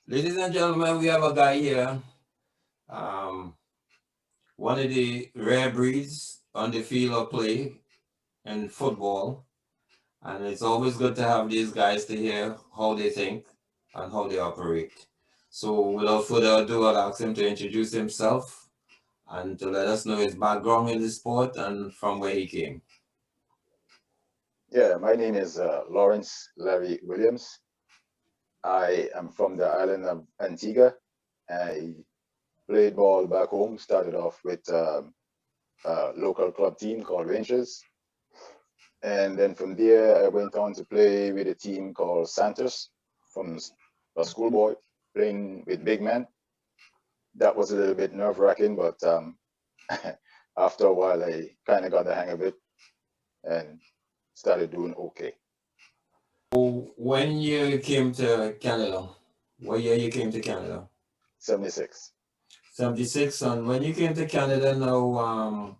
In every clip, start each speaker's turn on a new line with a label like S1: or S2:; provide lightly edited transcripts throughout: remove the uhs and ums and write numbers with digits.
S1: Ladies and gentlemen, we have a guy here, um, one of the rare breeds on the field of play in football. And it's always good to have these guys to hear how they think and how they operate. So, without further ado, I'll ask him to introduce himself and to let us know his background in the sport and from where he came.
S2: Yeah, my name is Lawrence Larry Williams. I am from the island of Antigua. I played ball back home, started off with a local club team called Rangers. And then from there, I went on to play with a team called Santos from a schoolboy playing with big men. That was a little bit nerve wracking, but after a while, I kind of got the hang of it and started doing okay.
S1: When you came to Canada, what year you came to Canada?
S2: 76.
S1: 76. And when you came to Canada now,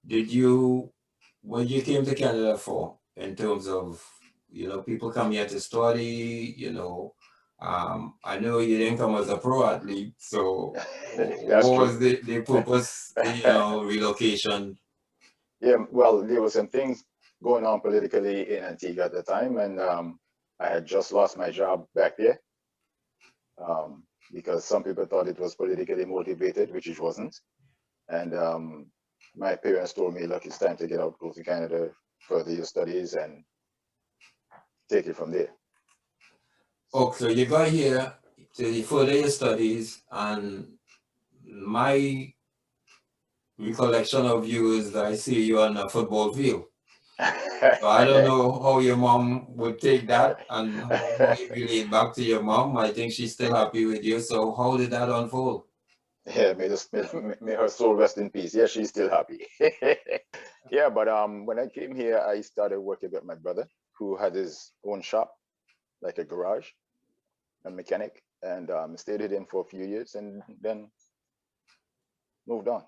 S1: did you, what you came to Canada for in terms of, people come here to study, I know you didn't come as a pro athlete, so
S2: That's
S1: what
S2: true.
S1: was the purpose, relocation?
S2: Yeah, well, there were some things going on politically in Antigua at the time, and I had just lost my job back there because some people thought it was politically motivated, which it wasn't. And my parents told me, look, it's time to get out, go to Canada, further your studies, and take it from there.
S1: Oh, so you got here to further your studies, and my recollection of you is that I see you on a football field. So I don't know how your mom would take that and how you relate back to your mom. I think she's still happy with you. So how did that unfold?
S2: Yeah, may her soul rest in peace. Yeah, she's still happy. Yeah, but when I came here, I started working with my brother, who had his own shop, like a garage, a mechanic, and stayed with him for a few years, and then moved on.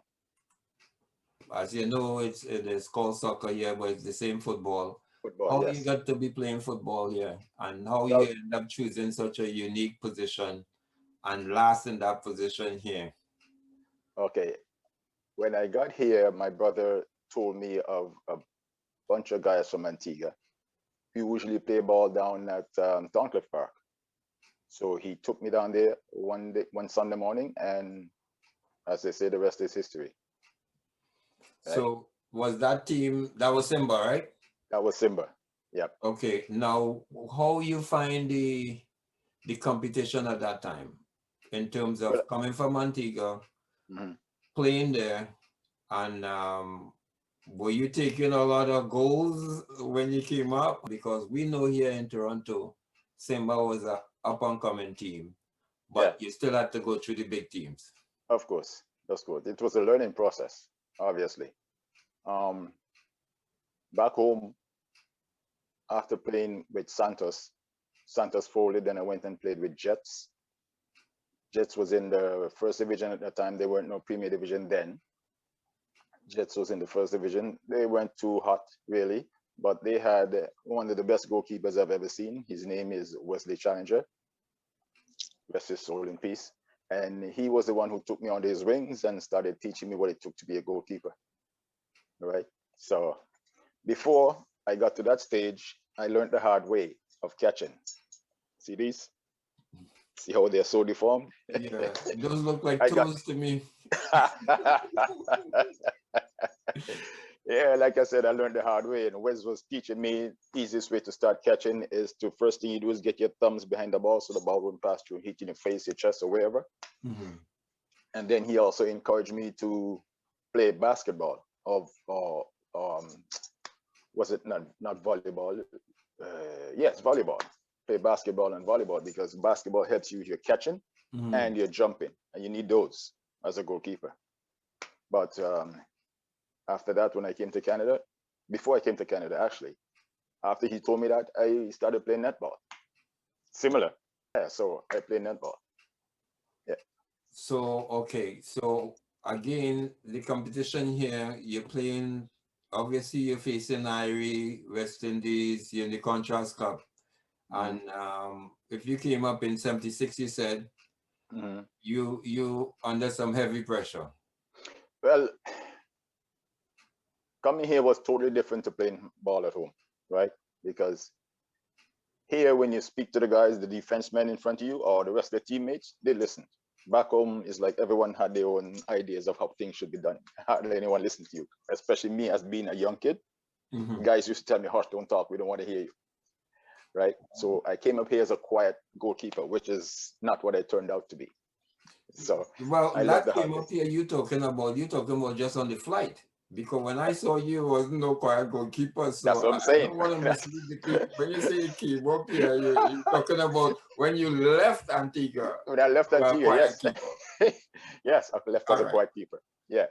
S1: As you know, it is called soccer here, but it's the same football.
S2: Football,
S1: How you
S2: yes.
S1: got to be playing football here, and how you
S2: Well,
S1: end up choosing such a unique position and last in that position here.
S2: okay. When I got here, my brother told me of a bunch of guys from Antigua who usually play ball down at Thorncliffe Park. So he took me down there one Sunday morning, and as they say, the rest is history. Right?
S1: So was that team that was Simba, right?
S2: That was Simba. Yep.
S1: Okay. Now, how you find the competition at that time in terms
S2: Well,
S1: of coming from Antigua,
S2: mhm.
S1: playing there, and were you taking a lot of goals when you came up? Because we know here in Toronto, Simba was a up and coming team,
S2: Yeah,
S1: but you still had to go through the big teams.
S2: of course. That's good. It was a learning process, obviously. Um, Back home, after playing with Santos, Santos folded, then I went and played with Jets. Jets was in the first division at the time. They weren't no Premier Division then. Jets was in the first division. They weren't too hot, really, but they had one of the best goalkeepers I've ever seen. His name is Wesley Challenger. Rest his soul in peace. And he was the one who took me under his wings and started teaching me what it took to be a goalkeeper. All right. So before I got to that stage, I learned the hard way of catching. See these? See how they're so deformed?
S1: Yeah, those look like
S2: I got
S1: toes to me.
S2: yeah, like I said, I learned the hard way. And Wes was teaching me easiest way to start catching is to first thing you do is get your thumbs behind the ball so the ball won't pass through and hit you in your face, your chest, or wherever.
S1: Mhm.
S2: And then he also encouraged me to play basketball or was it not volleyball? Yes, volleyball. Play basketball and volleyball because basketball helps you with your catching
S1: Mhm.
S2: and your jumping, and you need those as a goalkeeper. But after that, when I came to Canada, before I came to Canada, actually, after he told me that, I started playing netball. Similar. Yeah, so I play netball. Yeah.
S1: So, okay, so again, the competition here, you're playing, obviously, you're facing Irie, West Indies, you're in the Contrast Cup. And if you came up in 76, you said you under some heavy pressure.
S2: Well, coming here was totally different to playing ball at home, right? Because here, when you speak to the guys, the defensemen in front of you or the rest of the teammates, they listen. Back home, it's like everyone had their own ideas of how things should be done. Hardly anyone listened to you, especially me as being a young kid. Guys used to tell me, hush, don't talk, we don't want to hear you, right? So I came up here as a quiet goalkeeper, which is not what I turned out to be. So
S1: well, that came up here, you talking about just on the flight. Because when I saw you, wasn't no quiet goalkeeper. So
S2: that's what I'm saying.
S1: I don't want to mislead the people. When you say you came up here, you're talking about when you left Antigua.
S2: When I left Antigua, yes. Yes, I left as a quiet keeper. Yeah.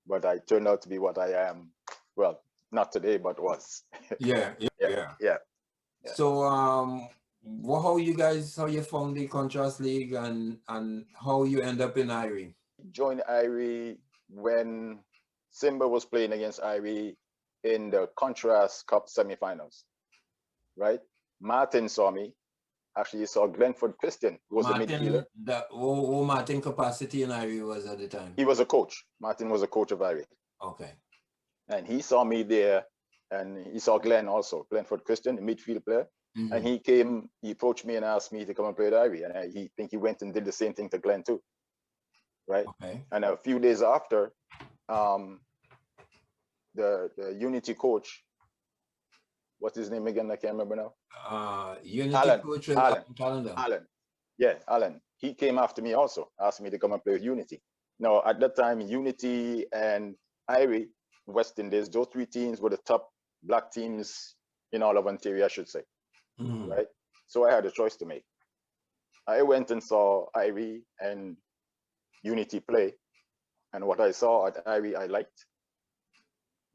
S2: But I turned out to be what I am. Well, not today, but was.
S1: Yeah. So how you found the Contrast League and how you end up in Irie?
S2: Joined Irie when Simba was playing against Irie in the Contrast Cup semifinals, right? Martin saw me. Actually, he saw Glenford Christian, who was the midfielder.
S1: What Martin capacity in Irie was at the time?
S2: He was a coach. Martin was a coach of Irie.
S1: Okay.
S2: And he saw me there, and he saw Glenn also, Glenford Christian, a midfield player. And he approached me and asked me to come and play at Irie. And I think he went and did the same thing to Glenn too. Right?
S1: Okay.
S2: And a few days after, the Unity coach, what's his name again? I can't remember now.
S1: Unity coach
S2: Alan. Yeah, Alan. He came after me also, asked me to come and play with Unity. Now, at that time, Unity and Irie, West Indies, those three teams were the top black teams in all of Ontario, I should say. Right? So I had a choice to make. I went and saw Irie and Unity play. And what I saw at Irie, I liked.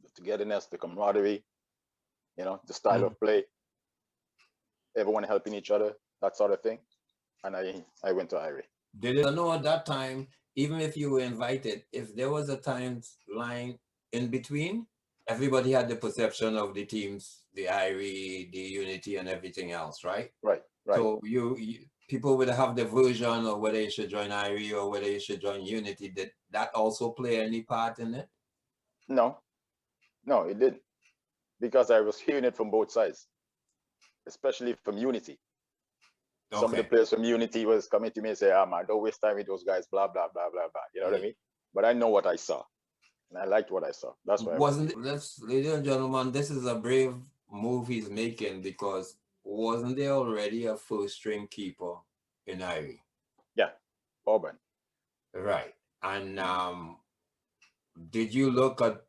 S2: The togetherness, the camaraderie, the style of play, everyone helping each other, that sort of thing. And I went to Irie.
S1: Did you know at that time, even if you were invited, if there was a timeline in between, everybody had the perception of the teams, the Irie, the Unity, and everything else, right?
S2: Right.
S1: So you people would have the version of whether you should join Irie or whether you should join Unity. Did that also play any part in it?
S2: No, it didn't. Because I was hearing it from both sides, especially from Unity. Okay. Some of the players from Unity was coming to me and say, man, don't waste time with those guys, blah, blah, blah, blah, blah. You know what I mean? But I know what I saw. And I liked what I saw. That's why
S1: ladies and gentlemen, this is a brave move he's making, because wasn't there already a first string keeper in Irie?
S2: Yeah, Auburn.
S1: Right. And did you look at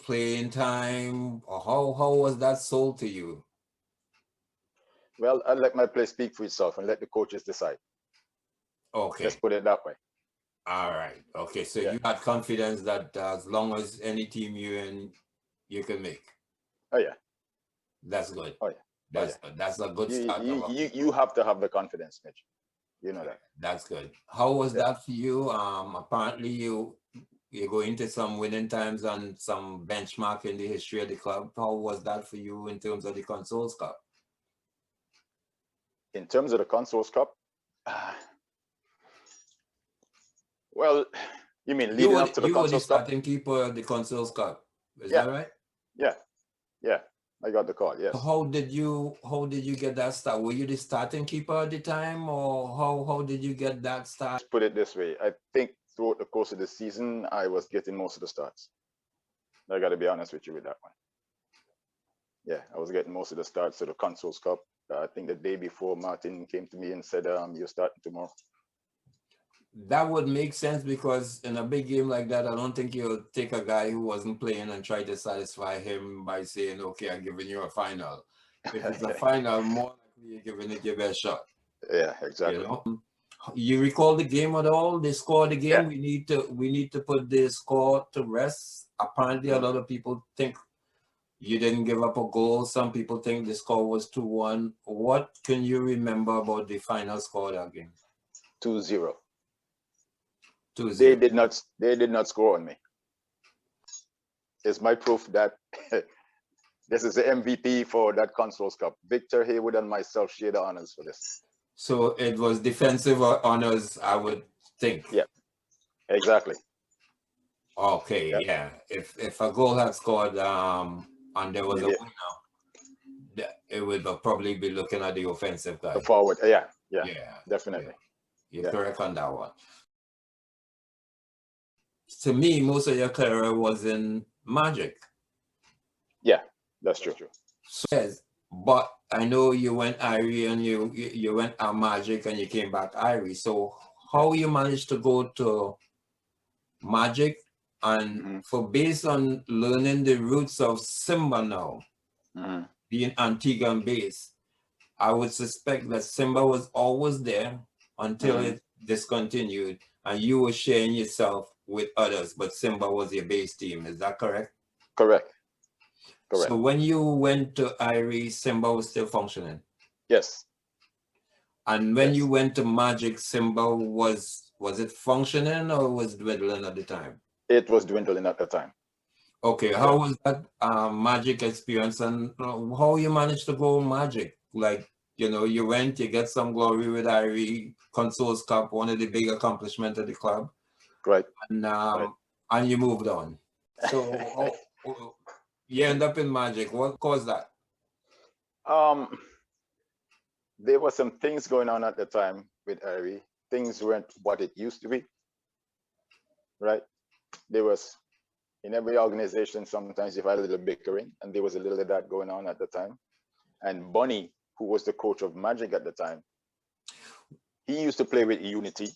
S1: playing time, or how was that sold to you?
S2: Well, I'd let my play speak for itself and let the coaches decide.
S1: Okay.
S2: Let's put it that way.
S1: All right. Okay. So you had confidence that as long as any team you're in, you can make.
S2: Oh yeah.
S1: That's good.
S2: Oh yeah.
S1: That's a good start.
S2: You have to have the confidence, Mitch. You know that.
S1: That's good. How was that for you? Apparently you go into some winning times and some benchmark in the history of the club. How was that for you in terms of the Consoles Cup?
S2: In terms of the Consoles Cup, well, you mean leading up to the Consoles Cup? You were the
S1: starting keeper of the Consoles Cup. Is that right?
S2: Yeah. I got the call. Yes.
S1: How did you get that start? Were you the starting keeper at the time, or how did you get that start?
S2: Put it this way, I think throughout the course of the season, I was getting most of the starts. I got to be honest with you with that one. Yeah, I was getting most of the starts to the Consoles Cup. I think the day before, Martin came to me and said, "You're starting tomorrow."
S1: That would make sense, because in a big game like that, I don't think you'll take a guy who wasn't playing and try to satisfy him by saying, okay, I'm giving you a final. If it's a final, more likely you're giving it your best shot.
S2: Yeah, exactly.
S1: You recall the game at all? The score of the game? Yeah. We need to put the score to rest. Apparently, a lot of people think you didn't give up a goal. Some people think the score was 2-1. What can you remember about the final score of that game?
S2: 2-0.
S1: 2-0.
S2: They did not score on me. It's my proof that This is the MVP for that Consoles Cup. Victor Haywood and myself share the honors for this.
S1: So it was defensive honors, I would think.
S2: Yeah, exactly.
S1: Okay,
S2: Yep.
S1: yeah. If a goal had scored and there was a
S2: Yeah.
S1: winner, it would probably be looking at the offensive guy.
S2: The forward, yeah,
S1: Yeah,
S2: definitely.
S1: You're correct on that one. To me, most of your career was in Magic.
S2: Yeah, that's true.
S1: So, yes, but I know you went Irie and you went Magic and you came back Irie. So how you managed to go to Magic and for based on learning the roots of Simba now, being Antiguan based, I would suspect that Simba was always there until it discontinued and you were sharing yourself with others, but Simba was your base team. Is that correct?
S2: Correct.
S1: So when you went to Irie, Simba was still functioning?
S2: Yes.
S1: And when you went to Magic, Simba was it functioning or was dwindling at the time?
S2: It was dwindling at the time.
S1: Okay, how was that Magic experience and how you managed to go Magic? Like, you know, you went, you get some glory with Irie, Consoles Cup, one of the big accomplishments of the club.
S2: Right.
S1: And you moved on. So you end up in Magic. What caused that?
S2: There were some things going on at the time with Irie. Things weren't what it used to be. Right? There was, in every organization, sometimes you've had a little bickering, and there was a little of that going on at the time. And Bunny, who was the coach of Magic at the time, he used to play with Unity.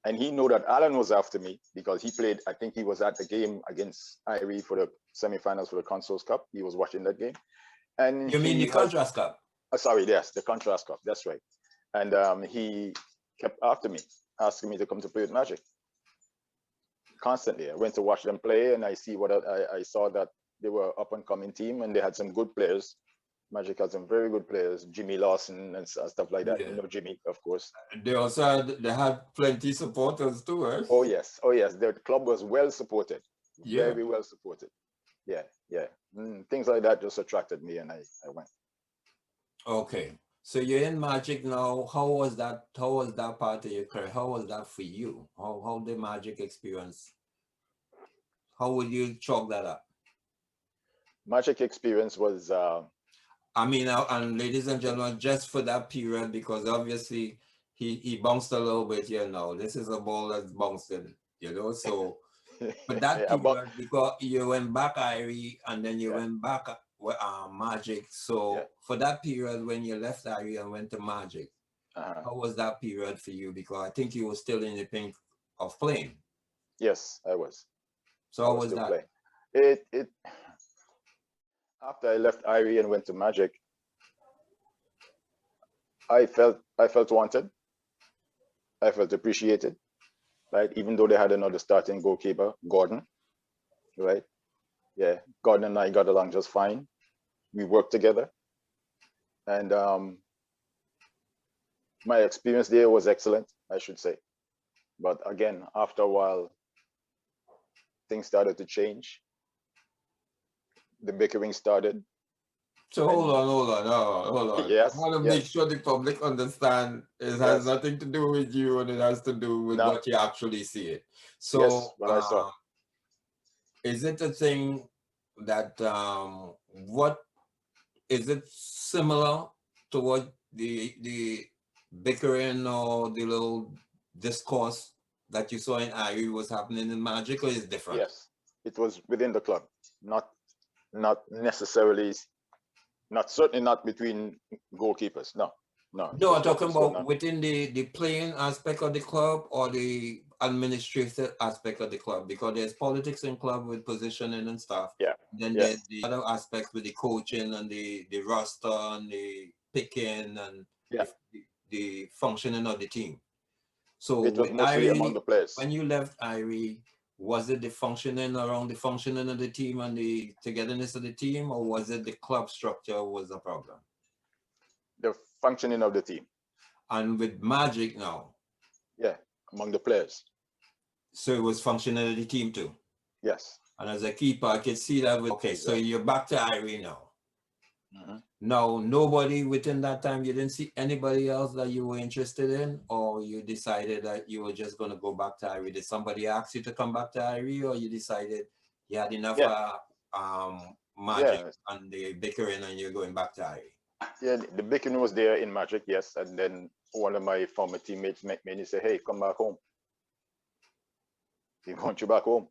S2: And he knew that Alan was after me because he played, I think he was at the game against Irie for the semifinals for the Consoles Cup. He was watching that game. And
S1: you mean the Contrast Cup?
S2: Sorry, yes, the Contrast Cup. That's right. And he kept after me, asking me to come to play with Magic. Constantly. I went to watch them play and I saw that they were up and coming team and they had some good players. Magic had some very good players, Jimmy Lawson and stuff like that. Yeah. You know Jimmy, of course.
S1: They also had plenty supporters too, right?
S2: Oh yes, the club was well supported, very well supported. Yeah. Things like that just attracted me, and I went.
S1: Okay, so you're in Magic now. How was that? How was that part of your career? How was that for you? How the Magic experience? How would you chalk that up?
S2: Magic experience was.
S1: I mean, and ladies and gentlemen, just for that period, because obviously he bounced a little bit here now. This is a ball that's bouncing, you know. So, but that period, because you went back Irie and then you went back Magic. So for that period, when you left Irie and went to Magic, how was that period for you? Because I think you were still in the pink of playing.
S2: Yes, I was.
S1: So how was that?
S2: Playing. It after I left Irie and went to Magic, I felt wanted. I felt appreciated, right? Even though they had another starting goalkeeper, Gordon, right? Yeah, Gordon and I got along just fine. We worked together, and my experience there was excellent, I should say. But again, after a while, things started to change. The bickering started.
S1: So hold on.
S2: Yes.
S1: I want to make sure the public understand it has nothing to do with you and it has to do with what you actually see it. So
S2: what I saw.
S1: Is it a thing that what is it similar to what the bickering or the little discourse that you saw in Irie was happening in Magic, or is it different?
S2: Yes, it was within the club, not necessarily, certainly not between goalkeepers. No.
S1: I'm talking about within the playing aspect of the club or the administrative aspect of the club, because there's politics in club with positioning and stuff.
S2: Yeah.
S1: Then there's the other aspects with the coaching and the roster and the picking and the functioning of the team. So
S2: it was mostly among the players.
S1: When you left Irie, was it the functioning around the functioning of the team and the togetherness of the team, or was it the club structure was the problem?
S2: The functioning of the team.
S1: And with Magic now?
S2: Yeah, among the players.
S1: So it was functioning of the team too?
S2: Yes.
S1: And as a keeper, I can see that. Okay, so you're back to Irie now. No, nobody within that time, you didn't see anybody else that you were interested in, or you decided that you were just going to go back to Irie? Did somebody ask you to come back to Irie, or you decided you had enough magic and the bickering and you're going back to Irie?
S2: Yeah, the bickering was there in Magic, yes. And then one of my former teammates met me and he said, hey, come back home. He wants you back home.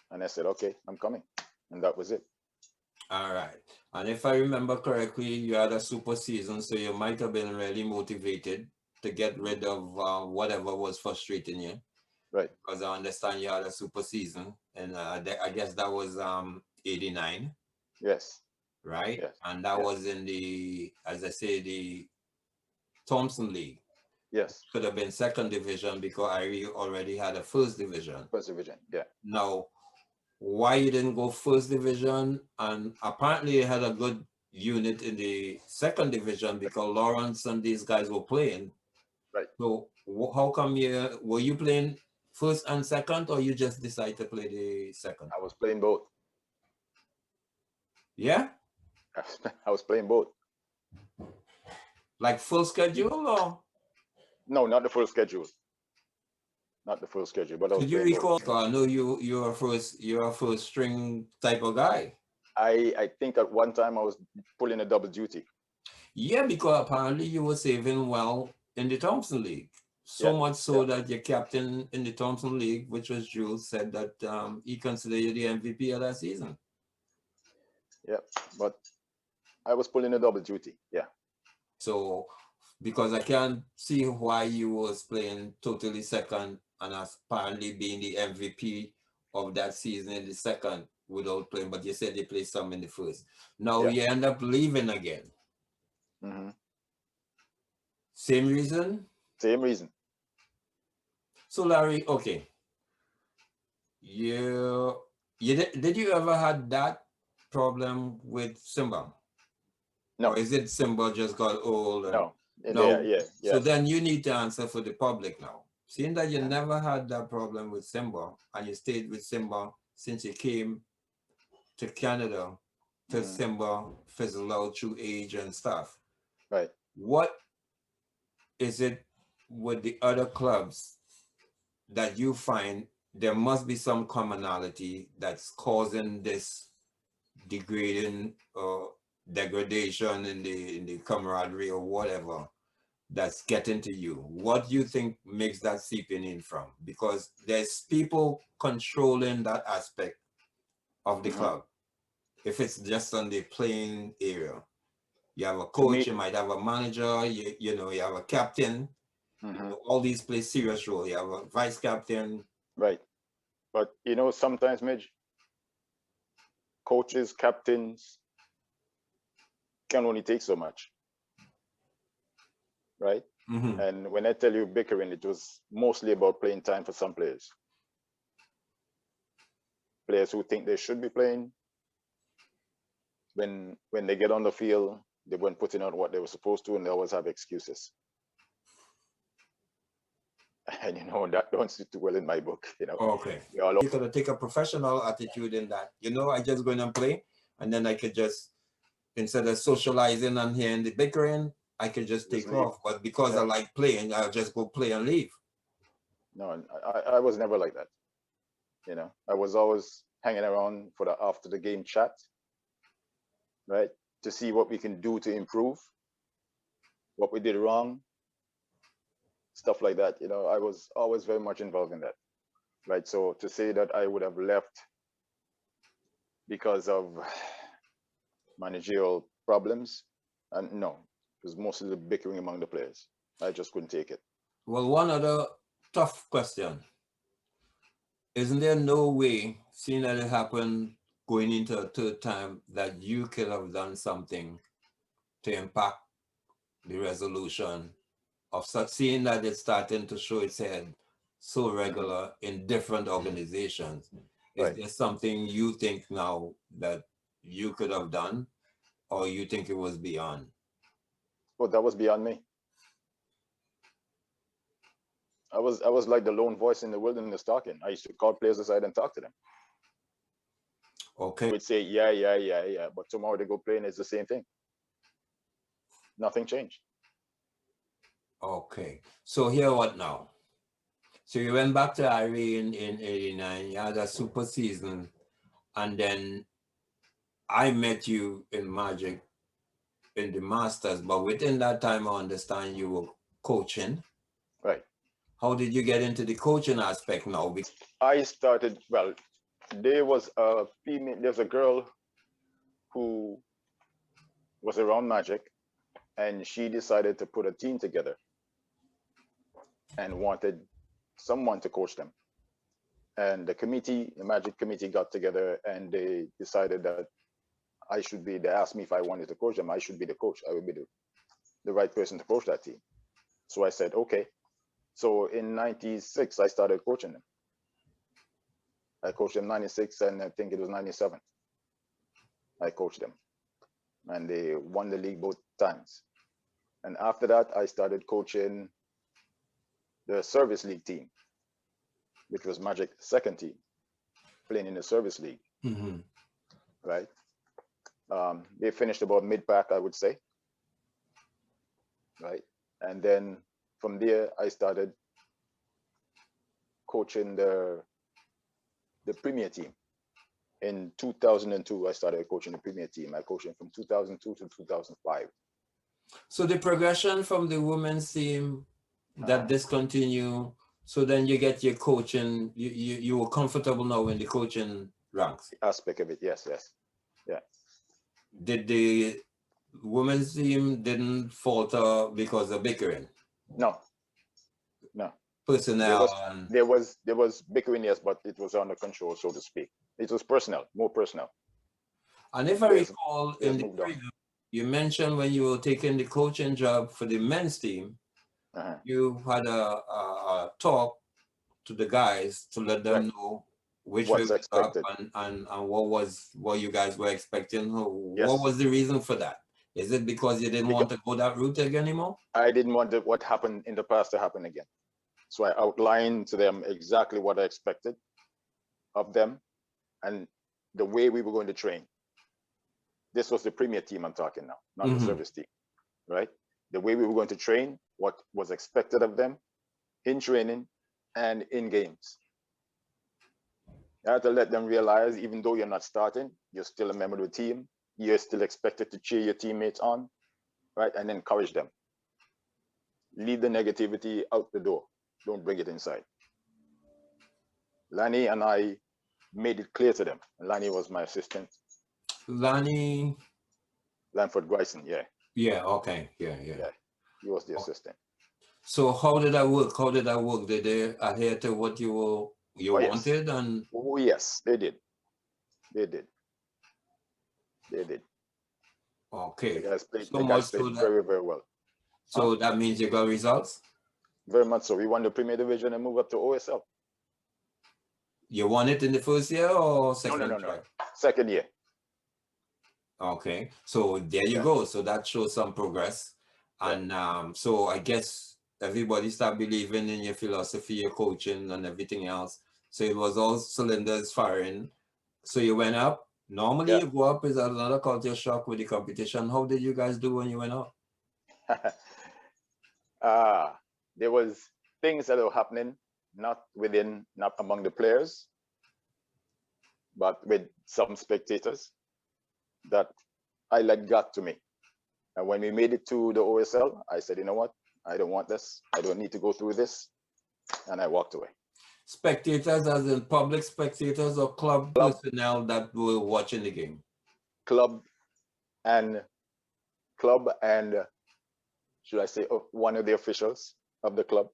S2: And I said, okay, I'm coming. And that was it.
S1: All right. And if I remember correctly, you had a super season, so you might have been really motivated to get rid of whatever was frustrating you.
S2: Right.
S1: Because I understand you had a super season, and I guess that was 89.
S2: Yes.
S1: Right?
S2: Yes.
S1: And that was in the, as I say, the Thompson League.
S2: Yes.
S1: Could have been second division because I already had a first division.
S2: First division, yeah.
S1: Now, why you didn't go first division? And apparently you had a good unit in the second division because Lawrence and these guys were playing.
S2: Right.
S1: So how come were you playing first and second, or you just decided to play the second?
S2: I was playing both.
S1: Yeah?
S2: I was playing both.
S1: Like full schedule, or?
S2: No, not the full schedule. Not the full schedule, but I was.
S1: Could you recall? I know you're a first string type of guy.
S2: I think at one time I was pulling a double duty.
S1: Yeah, because apparently you were saving well in the Thompson League. So much so that your captain in the Thompson League, which was Jules, said that he considered you the MVP of that season.
S2: Yeah, but I was pulling a double duty. Yeah.
S1: So, because I can't see why you was playing totally second and apparently being the MVP of that season in the second without playing, but you said you played some in the first. Now you end up leaving again. Same reason?
S2: Same reason.
S1: So Larry, okay. Did you ever had that problem with Simba?
S2: No.
S1: Or is it Simba just got old?
S2: No.
S1: No.
S2: Yeah.
S1: So then you need to answer for the public now. Seeing that you never had that problem with Simba and you stayed with Simba since you came to Canada to Simba fizzle out through age and stuff.
S2: Right.
S1: What is it with the other clubs that you find there must be some commonality that's causing this degrading or degradation in the camaraderie or whatever that's getting to you? What do you think makes that seeping in from? Because there's people controlling that aspect of the club. If it's just on the playing area, you have a coach, you might have a manager, you have a captain. All these play serious role. You have a vice captain.
S2: Right. But sometimes, Midge, coaches, captains can only take so much. Right? And when I tell you bickering, it was mostly about playing time for some players. Players who think they should be playing. When they get on the field, they weren't putting out what they were supposed to, and they always have excuses. And that don't sit too well in my book.
S1: Okay. You gotta take a professional attitude in that. I just go in and play, and then I could just, instead of socializing and hearing the bickering, I could just take off. But because I like playing, I'll just go play and leave.
S2: No, I was never like that. I was always hanging around for the after the game chat, right? To see what we can do to improve, what we did wrong, stuff like that. I was always very much involved in that, right? So to say that I would have left because of managerial problems, and no, it was mostly the bickering among the players. I just couldn't take it.
S1: Well, one other tough question. Isn't there no way, seeing that it happened going into a third time, that you could have done something to impact the resolution of such, seeing that it's starting to show its head so regular in different organizations? Is there something you think now that you could have done, or you think it was beyond?
S2: Well, that was beyond me. I was like the lone voice in the wilderness talking. I used to call players aside and talk to them.
S1: Okay.
S2: Would say, yeah. But tomorrow they go play and it's the same thing. Nothing changed.
S1: Okay. So here what now? So you went back to Irie in 89, you had a super season, and then I met you in Magic in the Masters, but within that time I understand you were coaching.
S2: Right.
S1: How did you get into the coaching aspect now?
S2: I started, well, there was a female, there's a girl who was around Magic, and she decided to put a team together and wanted someone to coach them. And the committee, the Magic committee, got together and they decided that I should be, they asked me if I wanted to coach them. I should be the coach. I would be the right person to coach that team. So I said, okay. So in 96, I started coaching them. I coached them 96, and I think it was 97. I coached them, and they won the league both times. And after that, I started coaching the service league team, which was Magic's second team, playing in the service league.
S1: Mm-hmm.
S2: Right. They finished about mid-pack, I would say. Right. And then from there, I started coaching the Premier team. In 2002, I started coaching the Premier team. I coached them from 2002 to 2005.
S1: So the progression from the women's team that discontinue, so then you get your coaching, you were comfortable now in the coaching ranks.
S2: Aspect of it, yes. Yeah.
S1: Did the women's team didn't falter because of bickering?
S2: No.
S1: Personnel.
S2: There was bickering, yes, but it was under control, so to speak. It was personal, more personal.
S1: And if I recall, in the preview, you mentioned when you were taking the coaching job for the men's team, you had a talk to the guys to let them know which
S2: what's
S1: way
S2: expected
S1: up and what you guys were expecting. What was the reason for that? Is it because you didn't want to go that route again anymore?
S2: I didn't want what happened in the past to happen again. So I outlined to them exactly what I expected of them and the way we were going to train. This was the Premier team I'm talking now, not the service team, right? The way we were going to train, what was expected of them in training and in games. I had to let them realize, even though you're not starting, you're still a member of the team. You're still expected to cheer your teammates on, right? And encourage them. Leave the negativity out the door. Don't bring it inside. Lanny and I made it clear to them. Lanny was my assistant.
S1: Lanny?
S2: Lanford Gryson, yeah.
S1: Yeah, okay, yeah.
S2: He was the assistant.
S1: So how did that work? Did they adhere to what you wanted? And
S2: oh yes, they did.
S1: Okay.
S2: The guys played very, very well.
S1: So that means you got results?
S2: Very much so. We won the Premier Division and moved up to OSL.
S1: You won it in the first year or second?
S2: No. Second year.
S1: Okay. So there you go. So that shows some progress. And so I guess everybody start believing in your philosophy, your coaching and everything else. So it was all cylinders firing. So you went up. Normally you go up is another culture shock with the competition. How did you guys do when you went up?
S2: There was things that were happening, not among the players, but with some spectators that I let got to me. And when we made it to the OSL, I said, you know what? I don't want this. I don't need to go through this. And I walked away.
S1: Spectators as in public spectators or club personnel that were watching the game?
S2: Club and should I say one of the officials of the club.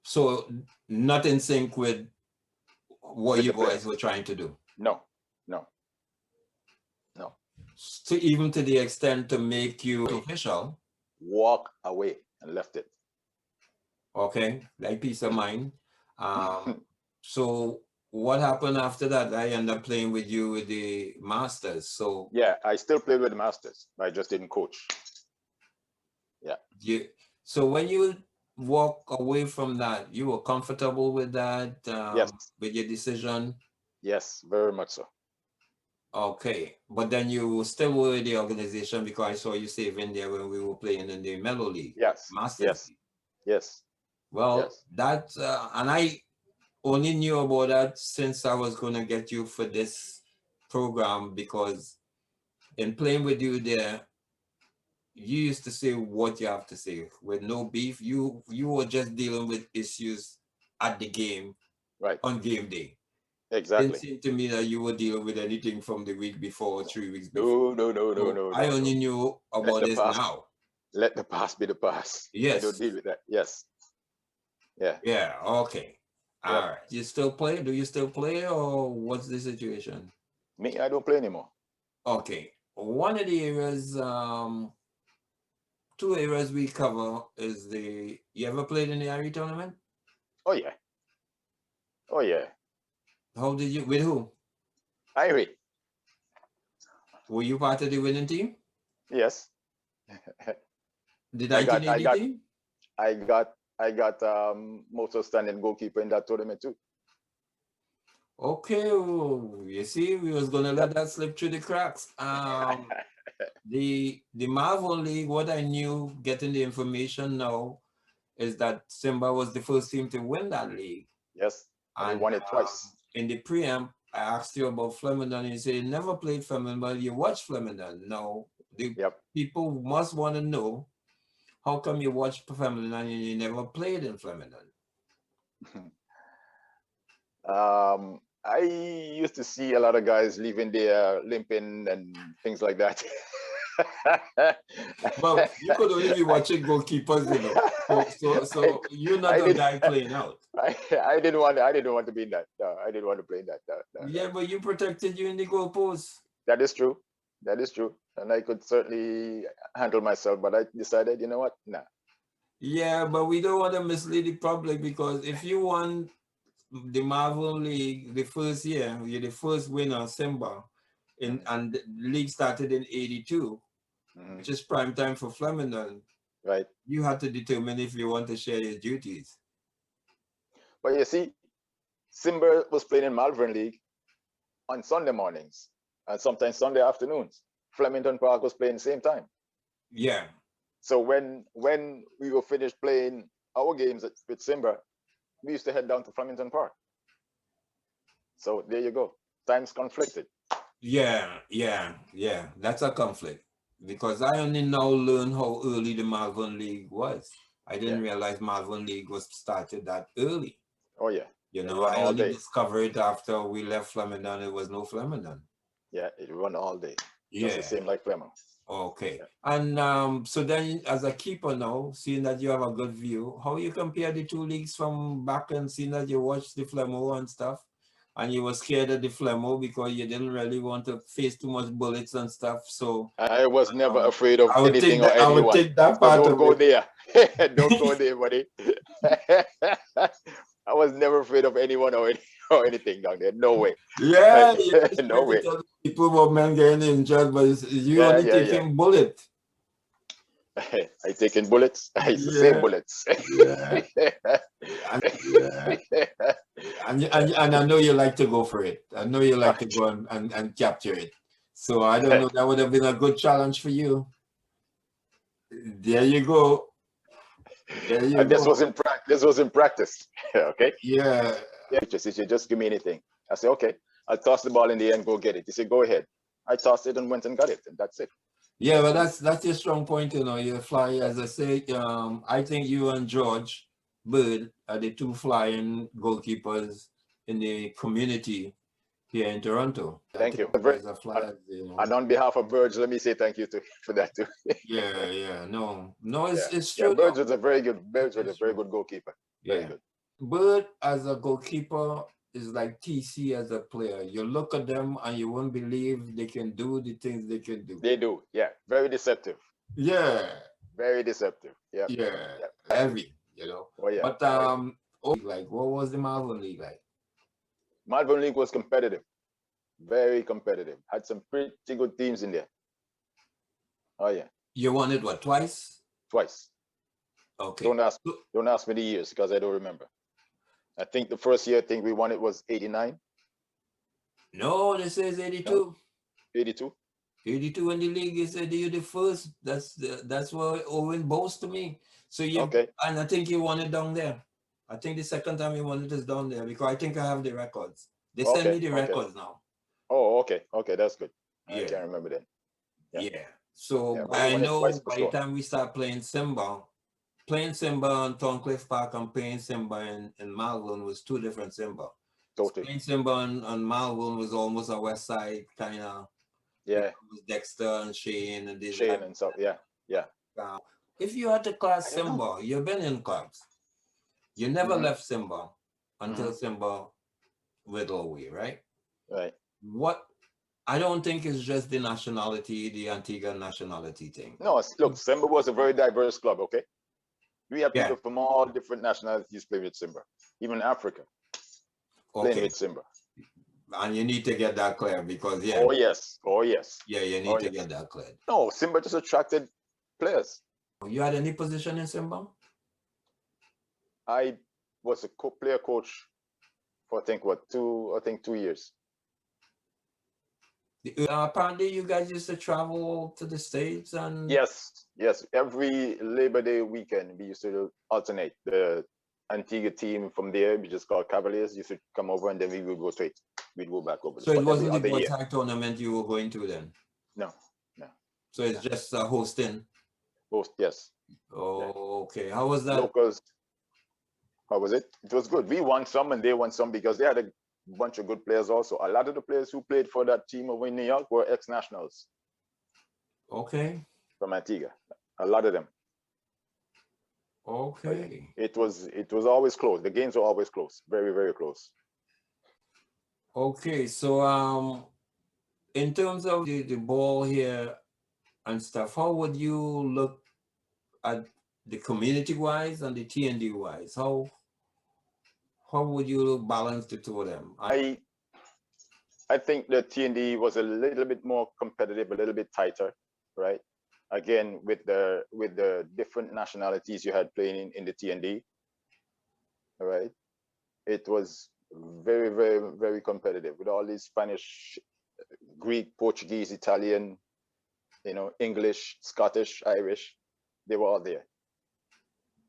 S1: So not in sync with what you guys were trying to do?
S2: No.
S1: So even to the extent to make you official?
S2: Walk away and left it.
S1: Okay, like peace of mind. So what happened after that? I ended up playing with you with the Masters. So
S2: yeah, I still played with the Masters. I just didn't coach. Yeah.
S1: So when you walk away from that, you were comfortable with that?
S2: Yes.
S1: With your decision?
S2: Yes, very much so.
S1: Okay, but then you still were with the organization because I saw you saving there when we were playing in the Mellow League,
S2: Yes,
S1: Masters
S2: yes,
S1: League.
S2: yes,
S1: Well,
S2: yes.
S1: that and I only knew about that since I was gonna get you for this program because in playing with you there, you used to say what you have to say with no beef. You were just dealing with issues at the game
S2: Right,
S1: on game day. Didn't
S2: exactly.
S1: seem to me that you were dealing with anything from the week before or
S2: No,
S1: 3 weeks before.
S2: no, no, no, no,
S1: So
S2: no,
S1: I
S2: no, no.
S1: only knew
S2: Let
S1: about
S2: the
S1: this
S2: past,
S1: now.
S2: let the past be the past. I don't
S1: Yes.
S2: deal with that. Yes, yeah,
S1: Yeah. Okay.
S2: yep.
S1: All right. You still play? Do you still play, or what's the situation?
S2: Me, I don't play anymore.
S1: Okay. One of the areas, two areas we cover is the. You ever played in the Irie tournament?
S2: Oh yeah, oh yeah.
S1: How did you? With who?
S2: Irie,
S1: Were you part of the winning team?
S2: yes.
S1: The
S2: I got, I
S1: 1980
S2: got,
S1: team?
S2: I got, I got most outstanding goalkeeper in that tournament too.
S1: Okay. Oh, you see, we was gonna let
S2: Yep.
S1: that slip through the cracks. The Marvel League. What I knew, getting the information now, is that Simba was the first team to win that league.
S2: Yes, and he
S1: And
S2: won it twice.
S1: in the preamp, I asked you about Flemington, and you said you never played Flemington, but you watched Flemington. No, the
S2: Yep.
S1: people must want to know how come you watched Flemington and you never played in Flemington?
S2: I used to see a lot of guys leaving there limping and things like that.
S1: Well, you could only be
S2: I,
S1: watching goalkeepers, you know.
S2: I,
S1: So you're not
S2: I
S1: a
S2: did.
S1: guy playing out.
S2: I didn't want to be in that. No, I didn't want to play in that. No, no, no.
S1: Yeah, but you protected you in the goalpost.
S2: That is true. That is true. And I could certainly handle myself, but I decided, you know what? Nah.
S1: Yeah, but we don't want to mislead the public because if you won the Marvel League the first year, you're the first winner, Simba,
S2: Mhm,
S1: and the league started in '82,
S2: mhm.
S1: which is prime time for Flemington.
S2: Right.
S1: You had to determine if you want to share your duties.
S2: But you see, Simba was playing in Malvern League on Sunday mornings and sometimes Sunday afternoons. Flemington Park was playing the same time.
S1: Yeah,
S2: So when we were finished playing our games with Simba, we used to head down to Flemington Park. So there you go. Times conflicted.
S1: yeah. That's a conflict because I only now learn how early the Malvern League was. I
S2: Yeah.
S1: didn't realize Malvern League was started that early.
S2: Oh yeah.
S1: You
S2: It
S1: know,
S2: run
S1: I
S2: all
S1: only
S2: day.
S1: discovered it after we left Flemington. It was no Flemington.
S2: Yeah, it run all day. Just the
S1: Yeah.
S2: same like Fleming.
S1: Okay.
S2: Yeah.
S1: And so then as a keeper now, seeing that you have a good view, how you compare the two leagues from back and seeing that you watched the Flemo and stuff, and you were scared of the Flemo because you didn't really want to face too much bullets and stuff. So
S2: I was never afraid of
S1: I would take
S2: anything or
S1: that I would
S2: anyone.
S1: take that
S2: So
S1: part
S2: don't
S1: of
S2: go
S1: it.
S2: there. Don't go there, buddy. I was never afraid of anyone or anything down there. No way.
S1: Yeah, you're
S2: No
S1: scared to
S2: way.
S1: tell people about men getting injured, but you
S2: Yeah,
S1: only
S2: yeah, yeah.
S1: taking bullet.
S2: I taking bullets. It's the same
S1: Yeah,
S2: bullets.
S1: yeah. Yeah. And I know you like to go for it. I know you like to go and capture it. So I don't know, that would have been a good challenge for you. There you go. There you
S2: And this was
S1: go.
S2: in practice. This was in practice. Okay.
S1: Yeah.
S2: Yeah. Just give me anything. I say, okay. I'll toss the ball in the air and go get it. He said, go ahead. I tossed it and went and got it, and that's it.
S1: Yeah, but that's your strong point, you know. You fly,
S2: Yeah.
S1: as I say, I think you and George Bird are the two flying goalkeepers in the community here in Toronto. I
S2: Thank
S1: think
S2: you.
S1: you guys are flyers, you know.
S2: And on behalf of Birds, let me say thank you for that too.
S1: Yeah. No,
S2: Yeah.
S1: it's
S2: Yeah.
S1: true though.
S2: Birds was a
S1: It's
S2: very
S1: true.
S2: good goalkeeper. Very
S1: Yeah.
S2: good.
S1: Bird as a goalkeeper is like TC as a player. You look at them and you won't believe they can do the things they can do.
S2: They do. Yeah. Very deceptive.
S1: Yeah,
S2: Very deceptive. Yep.
S1: yeah,
S2: Yep.
S1: heavy, you know.
S2: Oh yeah.
S1: But
S2: Oh yeah.
S1: like what was the Marvel League like?
S2: Malvern League was competitive. Very competitive. Had some pretty good teams in there. Oh yeah.
S1: You won it what, twice?
S2: Twice.
S1: Okay.
S2: Don't ask don't ask me the years because I don't remember. I think the first year I think we won it was 89.
S1: No, this is
S2: No?
S1: 82.
S2: 82.
S1: 82 in the league. You said you're the first. That's what Owen boasts to me. So
S2: Okay.
S1: and I think you won it down there. I think the second time you won it is down there because I think I have the records. They send me
S2: Okay.
S1: the
S2: Okay.
S1: records now.
S2: Oh, okay. Okay, that's good. I
S1: Yeah,
S2: can't remember then. Yeah.
S1: yeah. So
S2: Yeah, but we
S1: I
S2: won it twice
S1: know
S2: for
S1: by the
S2: sure.
S1: time we start playing Simba on Thorncliffe Park and playing Simba in Malvern was two different Simba.
S2: Totally.
S1: Playing Simba on Malvern was almost a West Side kind of.
S2: Yeah.
S1: It was Dexter and Shane and these
S2: Shane and stuff. Yeah. Yeah.
S1: If you had to class
S2: I don't know.
S1: Simba, you've been in clubs. You never
S2: Mm-hmm.
S1: left Simba until
S2: Mm-hmm.
S1: Simba withdrew away, right?
S2: Right.
S1: What I don't think it's just the nationality, the Antigua nationality thing.
S2: No, look, Simba was a very diverse club, okay? We have
S1: Yeah.
S2: people from all different nationalities playing with Simba, even Africa playing
S1: Okay.
S2: with Simba.
S1: And you need to get that clear because
S2: Oh yes, oh yes,
S1: you
S2: oh
S1: need to
S2: yes.
S1: get that clear.
S2: No, Simba just attracted players.
S1: You had any position in Simba?
S2: I was a player coach for I think 2 years.
S1: Apparently, you guys used to travel to the States and
S2: Yes, yes. Every Labor Day weekend, we used to alternate. The Antigua team from there, we just called Cavaliers, used to come over and then we would go straight. We'd go back over.
S1: so it
S2: But every
S1: wasn't the
S2: other
S1: Boys
S2: year.
S1: High tournament you were going to then.
S2: No, no.
S1: So it's just hosting.
S2: Most, yes.
S1: Oh, okay. How was that?
S2: Locals. How was it? It was good. We won some and they won some because they had a bunch of good players also. A lot of the players who played for that team over in New York were ex-nationals.
S1: Okay.
S2: From Antigua. A lot of them.
S1: Okay.
S2: It was always close. The games were always close. Very, very close.
S1: Okay. So in terms of the ball here and stuff, how would you look at the community wise and the TND wise? How would you balance the two of them?
S2: I think the TND was a little bit more competitive, a little bit tighter, right? Again, with the different nationalities you had playing in the TND, all right? It was very, very, very competitive with all these Spanish, Greek, Portuguese, Italian, English, Scottish, Irish. They were all there,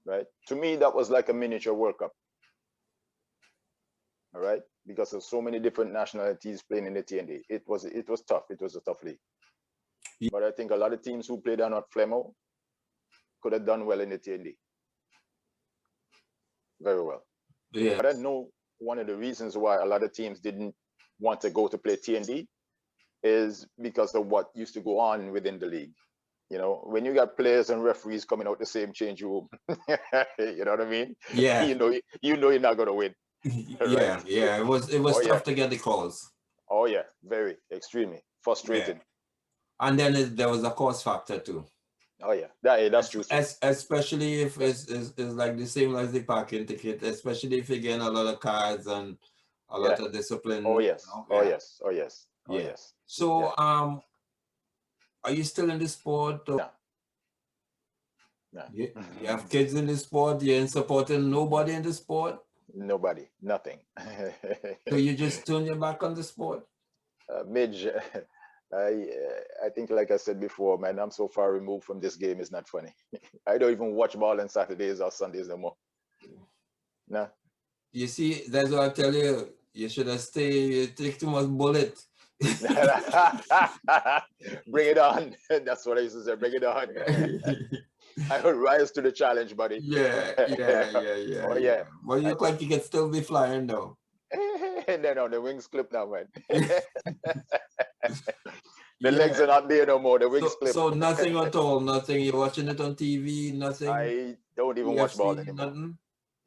S2: right? To me, that was like a miniature World Cup, all right? Because of so many different nationalities playing in the TND. It was tough. It was a tough league.
S1: Yeah.
S2: But I think a lot of teams who played down at Flemo could have done well in the TND. Very well.
S1: Yeah.
S2: But I know one of the reasons why a lot of teams didn't want to go to play TND is because of what used to go on within the league. When you got players and referees coming out the same change room, you know what I mean?
S1: Yeah.
S2: You're not going to win.
S1: Yeah,
S2: right?
S1: yeah. It was tough to get the calls.
S2: Oh yeah, very extremely frustrating.
S1: Yeah. And then there was a cost factor too.
S2: Oh yeah, that's true.
S1: Especially if it's like the same as the parking ticket, especially if you're getting a lot of cards and a lot of discipline.
S2: Oh yes. Oh yes. Oh yes. Oh
S1: Yeah.
S2: yes.
S1: So are you still in the sport?
S2: No.
S1: You have kids in the sport, you ain't supporting nobody in the sport?
S2: Nobody, nothing.
S1: So you just turn your back on the sport?
S2: Midge, I think, like I said before, man, I'm so far removed from this game. It's not funny. I don't even watch ball on Saturdays or Sundays no more. No.
S1: You see, that's what I tell you. You should have stayed. You take too much bullet.
S2: Bring it on. That's what I used to say. Bring it on. I will rise to the challenge, buddy.
S1: Yeah.
S2: Oh yeah.
S1: Well, you look like you can still be flying though.
S2: No, the wings clip now, man. The legs are not there no more. The wings clip.
S1: So nothing at all. Nothing. You're watching it on TV. Nothing.
S2: I don't even watch ball anymore.
S1: Nothing?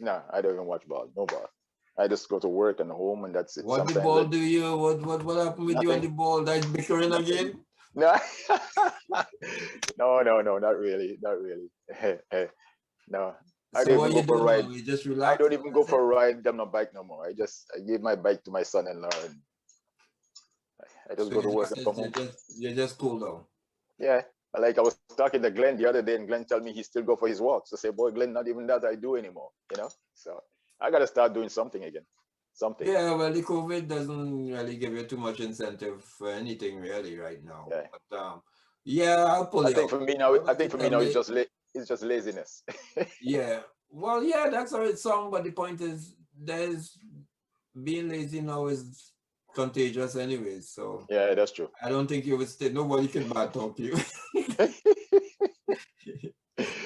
S2: No, I don't even watch ball. No ball. I just go to work and home, and that's it.
S1: What the ball do you? What happened with you on the ball? That's bickering again?
S2: No. No, not really. No. I don't even go for a ride.
S1: You just relax.
S2: I don't even go for a ride on my bike no more. I gave my bike to my son-in-law, and I just go to work and come home.
S1: You're just cool though.
S2: Yeah. Like I was talking to Glenn the other day, and Glenn told me he still go for his walks. I say, boy, Glenn, not even that I do anymore, So I got to start doing something again. something.
S1: Yeah, well, the COVID doesn't really give you too much incentive for anything really right now.
S2: Yeah.
S1: But yeah, I'll pull
S2: I
S1: you
S2: think
S1: up.
S2: for me now,
S1: I'll
S2: I
S1: let you
S2: think for me
S1: tell
S2: now,
S1: me.
S2: it's just laziness.
S1: Yeah. Well, yeah, that's how it sounds, but the point is there's being lazy now is contagious anyways. So
S2: Yeah, that's true.
S1: I don't think you would stay. Nobody can bad talk you.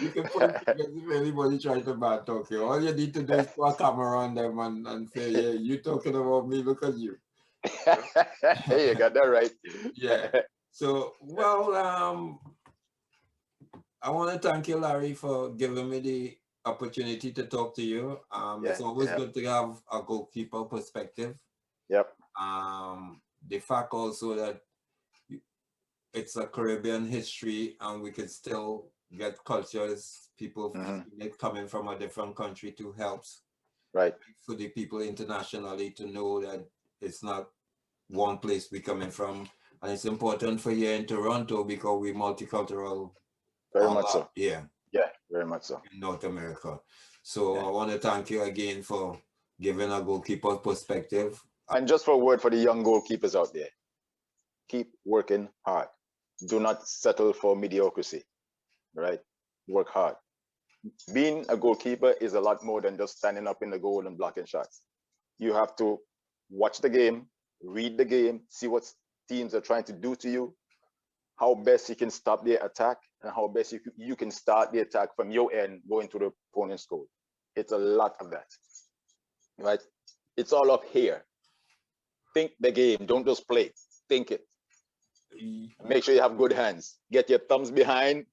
S1: You can point fingers if anybody tries to bad talk you. All you need to do is put a camera on them and say, yeah, you talking about me, look at you.
S2: Hey, you got that right.
S1: Yeah. So, well, I want to thank you, Larry, for giving me the opportunity to talk to you.
S2: Yeah,
S1: It's always
S2: yeah,
S1: good to have a goalkeeper perspective.
S2: yep.
S1: The fact also that it's a Caribbean history and we could still get cultures, people
S2: Hmm.
S1: coming from a different country to help
S2: Right,
S1: for the people internationally to know that it's not one place we coming from. And it's important for here in Toronto because we're multicultural
S2: very
S1: a
S2: much
S1: lot
S2: so.
S1: here
S2: Yeah, very much so.
S1: in North America. So
S2: Yeah.
S1: I want to thank you again for giving a goalkeeper perspective.
S2: And just for a word for the young goalkeepers out there, keep working hard. Do not settle for mediocrity, right? Work hard. Being a goalkeeper is a lot more than just standing up in the goal and blocking shots. You have to watch the game, read the game, see what teams are trying to do to you, how best you can stop their attack, and how best you can start the attack from your end going to the opponent's goal. It's a lot of that, right? It's all up here. Think the game, don't just play. Think it. Make sure you have good hands. Get your thumbs behind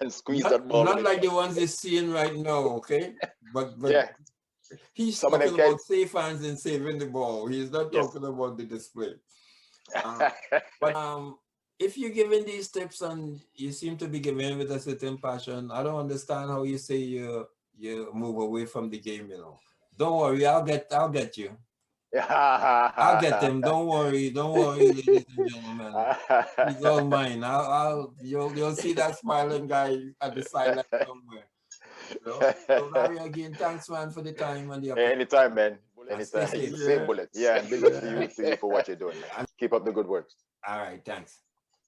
S2: and squeeze that ball
S1: Not
S2: in.
S1: like the ones you're seeing right now, okay? But
S2: Yeah,
S1: he's
S2: some of them
S1: talking
S2: can.
S1: about safe hands and saving the ball. He's not
S2: Yes.
S1: talking about the display. But if you're giving these tips and you seem to be giving with a certain passion, I don't understand how you say you move away from the game. Don't worry, I'll get you. I'll get him. Don't worry, ladies and gentlemen. He's all mine. You'll see that smiling guy at the sideline somewhere. So Larry, again, thanks man for the time and the opportunity.
S2: Anytime, man.
S1: And stay
S2: Anytime.
S1: safe.
S2: Same bullets. Yeah, and big ups to you for what you're doing, man. Keep up the good work.
S1: All right, thanks.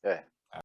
S2: Yeah.